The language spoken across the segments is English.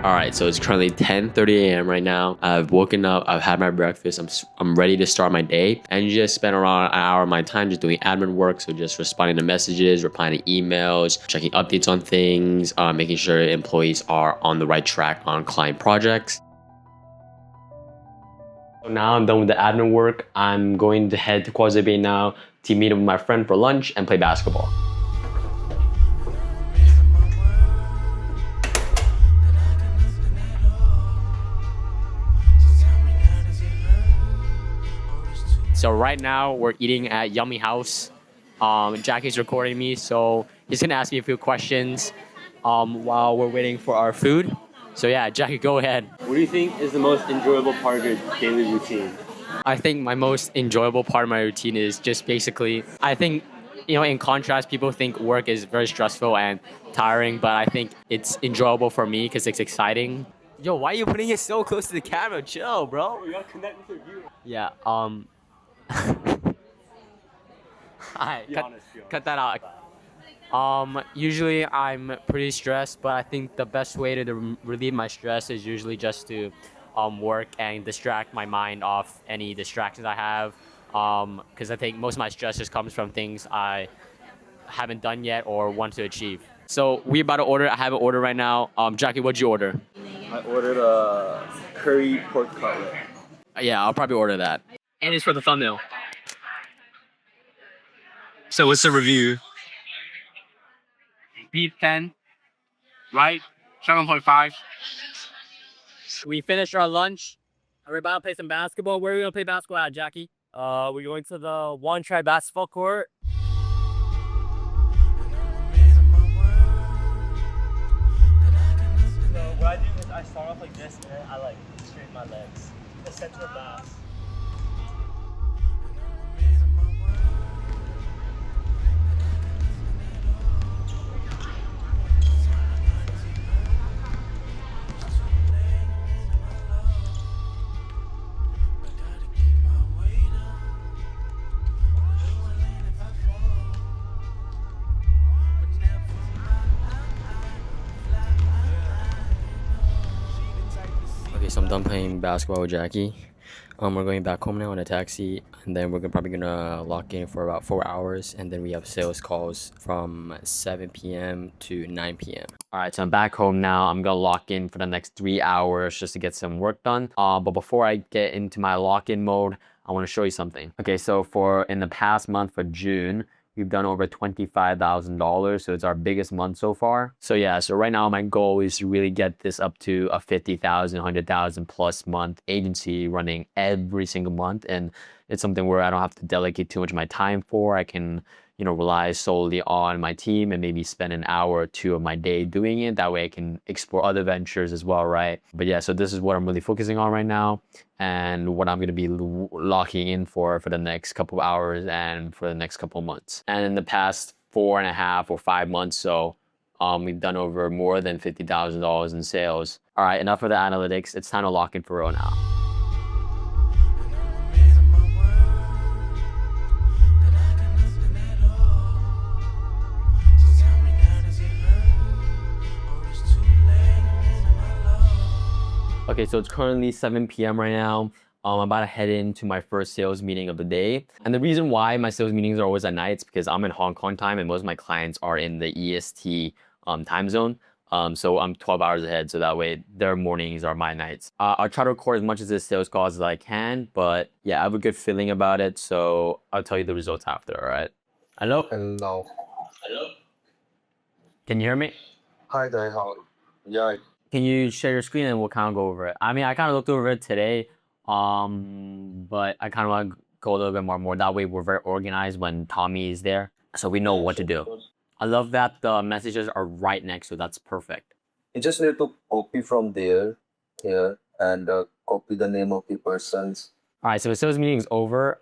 All right, so it's currently 10:30 a.m. right now. I've woken up, I've had my breakfast, I'm ready to start my day, and just spent around an hour of my time just doing admin work, so just responding to messages, replying to emails, checking updates on things, making sure employees are on the right track on client projects. So now I'm done with the admin work. I'm going to head to Quasi Bay now to meet up with my friend for lunch and play basketball. So right now we're eating at Yummy House. Jackie's recording me, so he's gonna ask me a few questions while we're waiting for our food. So yeah, Jackie, go ahead. What do you think is the most enjoyable part of your daily routine? I think my most enjoyable part of my routine is just basically, I think, in contrast, people think work is very stressful and tiring, but I think it's enjoyable for me because it's exciting. Yo, why are you putting it so close to the camera? Chill, bro. You gotta connect with your viewer. Yeah, Alright, Be honest. cut that out. Usually I'm pretty stressed, but I think the best way to relieve my stress is usually just to work and distract my mind off any distractions I have. Because I think most of my stress just comes from things I haven't done yet or want to achieve. So we about to order. I have an order right now. Jackie, what'd you order? I ordered a curry pork cutlet. Yeah, I'll probably order that. And it's for the thumbnail. So what's the review? Beat 10, right? 7.5. We finished our lunch. We're about to play some basketball. Where are we gonna play basketball at, Jackie? We're going to the One Try basketball court. So what I do is I start off like this and then I like straighten my legs. The center of mass. Okay, so I'm done playing basketball with Jackie. We're going back home now in a taxi, and then we're probably gonna lock in for about 4 hours, and then we have sales calls from 7 p.m. to 9 p.m. All right, so I'm back home now. I'm gonna lock in for the next 3 hours just to get some work done. But before I get into my lock-in mode, I want to show you something. Okay, so in the past month for June, we've done over $25,000, so it's our biggest month so far. So yeah, so right now my goal is to really get this up to a 50,000, 100,000 plus month agency running every single month, and it's something where I don't have to delegate too much of my time for. I can, rely solely on my team and maybe spend an hour or two of my day doing it. That way I can explore other ventures as well, right? But yeah, so this is what I'm really focusing on right now and what I'm going to be locking in for the next couple of hours and for the next couple of months. And in the past 4.5 or 5 months, we've done over more than $50,000 in sales. All right, enough of the analytics. It's time to lock in for real now. Okay, so it's currently 7 p.m. right now. I'm about to head into my first sales meeting of the day. And the reason why my sales meetings are always at night is because I'm in Hong Kong time and most of my clients are in the EST time zone. So I'm 12 hours ahead, so that way their mornings are my nights. I'll try to record as much of this sales calls as I can, but yeah, I have a good feeling about it, so I'll tell you the results after, all right? Hello? Hello. Hello? Can you hear me? Hi there, how? Yeah, Can you share your screen and we'll kind of go over it? I mean, I kind of looked over it today, but I kind of want to go a little bit more. That way we're very organized when Tommy is there, so we know what to do. I love that the messages are right next to it. That's perfect. you just need to copy from there, here, and copy the name of the persons. All right, so the sales meeting is over.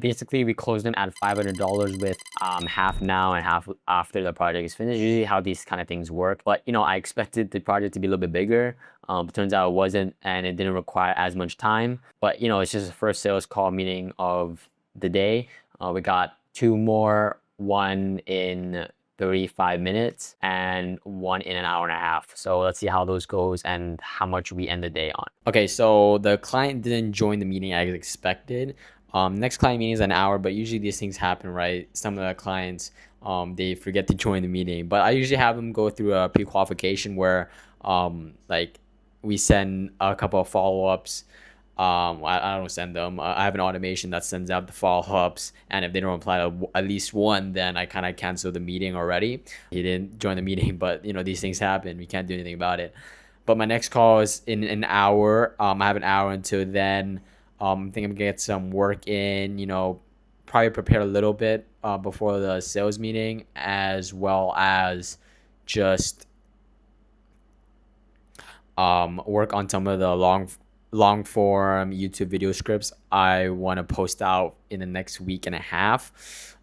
Basically, we closed them at $500 with half now and half after the project is finished. Usually how these kind of things work. But, I expected the project to be a little bit bigger. But turns out it wasn't, and it didn't require as much time. But, it's just the first sales call meeting of the day. We got 2 more, one in 35 minutes and one in an hour and a half. So let's see how those goes and how much we end the day on. Okay, so the client didn't join the meeting as expected. Next client meeting is an hour, but usually these things happen, right? Some of the clients, they forget to join the meeting, but I usually have them go through a pre-qualification where like we send a couple of follow-ups. I don't send them. I have an automation that sends out the follow-ups, and if they don't reply to at least one, then I kind of cancel the meeting already. He didn't join the meeting, but you know, these things happen. We can't do anything about it. But my next call is in an hour. I have an hour until then. I think I'm gonna get some work in, you know, probably prepare a little bit before the sales meeting, as well as just work on some of the long form YouTube video scripts I want to post out in the next week and a half.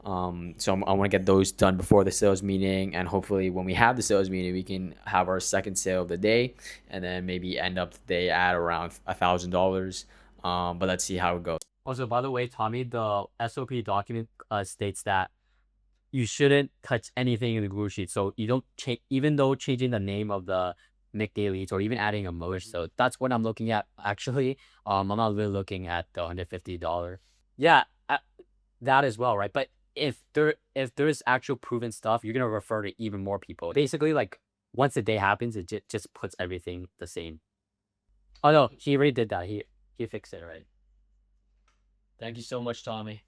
So I want to get those done before the sales meeting, and hopefully when we have the sales meeting, we can have our second sale of the day, and then maybe end up the day at around $1,000. But let's see how it goes. Also, by the way, Tommy, the SOP document states that you shouldn't touch anything in the Google Sheet. So you don't change, even though changing the name of the Nick Dailies or even adding a merge. So that's what I'm looking at actually. I'm not really looking at the $150. Yeah, that as well, right? But if there's actual proven stuff, you're gonna refer to even more people. Basically, like once the day happens, it just puts everything the same. Oh no, he already did that. He fixed it, right? Thank you so much, Tommy.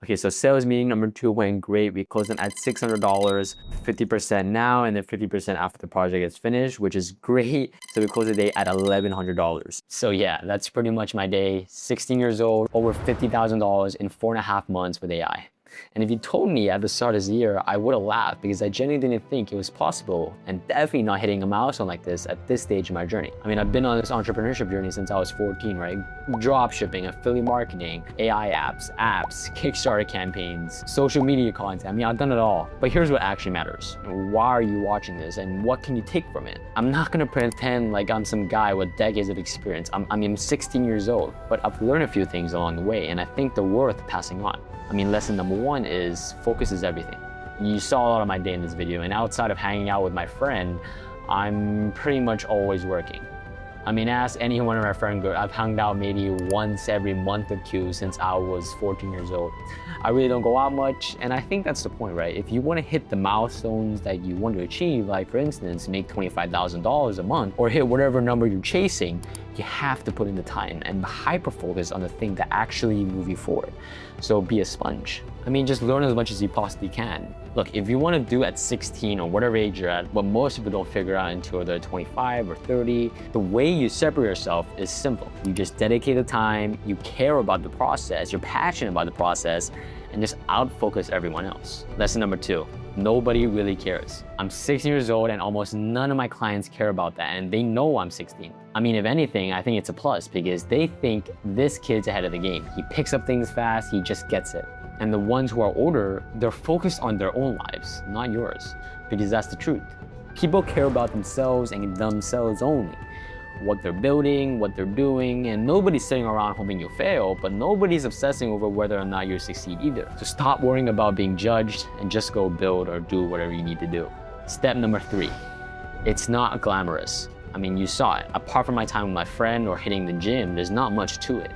Okay, so sales meeting number 2 went great. We closed them at $600, 50% now, and then 50% after the project is finished, which is great. So we closed the day at $1,100. So yeah, that's pretty much my day. 16 years old, over $50,000 in 4.5 months with AI. And if you told me at the start of this year, I would have laughed because I genuinely didn't think it was possible, and definitely not hitting a milestone like this at this stage in my journey. I mean, I've been on this entrepreneurship journey since I was 14, right? Drop shipping, affiliate marketing, AI apps, Kickstarter campaigns, social media content. I mean, I've done it all. But here's what actually matters. Why are you watching this, and what can you take from it? I'm not gonna pretend like I'm some guy with decades of experience. I'm 16 years old, but I've learned a few things along the way, and I think they're worth passing on. I mean, lesson number 1 is focus is everything. You saw a lot of my day in this video, and outside of hanging out with my friend, I'm pretty much always working. I mean, ask any one of my friend group, I've hung out maybe once every month or 2 since I was 14 years old. I really don't go out much, and I think that's the point, right? If you want to hit the milestones that you want to achieve, like for instance, make $25,000 a month, or hit whatever number you're chasing, you have to put in the time and hyper-focus on the thing that actually move you forward. So be a sponge. I mean, just learn as much as you possibly can. Look, if you want to do at 16 or whatever age you're at, what most people don't figure out until they're 25 or 30, the way you separate yourself is simple. You just dedicate the time, you care about the process, you're passionate about the process, and just out-focus everyone else. Lesson number 2, nobody really cares. I'm 16 years old and almost none of my clients care about that, and they know I'm 16. I mean, if anything, I think it's a plus because they think this kid's ahead of the game. He picks up things fast, he just gets it. And the ones who are older, they're focused on their own lives, not yours, because that's the truth. People care about themselves and themselves only. What they're building, what they're doing, and nobody's sitting around hoping you fail, but nobody's obsessing over whether or not you succeed either. So stop worrying about being judged and just go build or do whatever you need to do. Step number 3, it's not glamorous. I mean, you saw it. Apart from my time with my friend or hitting the gym, there's not much to it.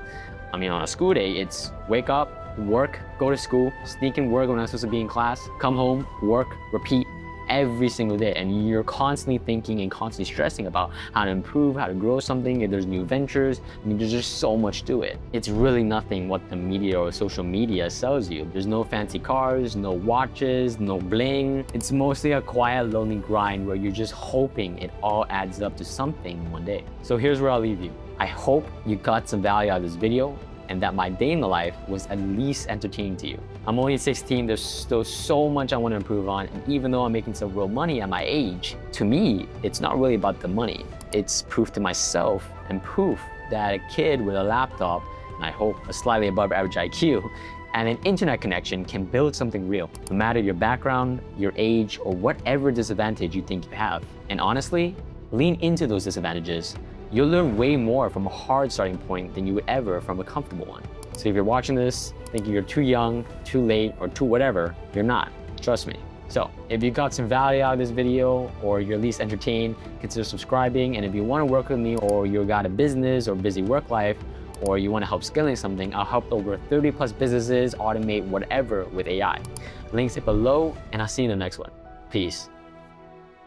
I mean, on a school day, it's wake up, work, go to school, sneak in work when I'm supposed to be in class, come home, work, repeat every single day. And you're constantly thinking and constantly stressing about how to improve, how to grow something, if there's new ventures. I mean, there's just so much to it. It's really nothing what the media or social media sells you. There's no fancy cars, no watches, no bling. It's mostly a quiet, lonely grind where you're just hoping it all adds up to something one day. So here's where I'll leave you. I hope you got some value out of this video, and that my day in the life was at least entertaining to you. I'm only 16, there's still so much I want to improve on, and even though I'm making some real money at my age, to me, it's not really about the money. It's proof to myself and proof that a kid with a laptop, and I hope a slightly above average IQ, and an internet connection can build something real, no matter your background, your age, or whatever disadvantage you think you have. And honestly, lean into those disadvantages. You'll learn way more from a hard starting point than you would ever from a comfortable one. So if you're watching this thinking you're too young, too late, or too whatever, you're not. Trust me. So if you got some value out of this video, or you're at least entertained, consider subscribing. And if you want to work with me, or you got a business or busy work life, or you want to help scaling something, I'll help over 30 plus businesses automate whatever with AI. Links it below, and I'll see you in the next one. Peace.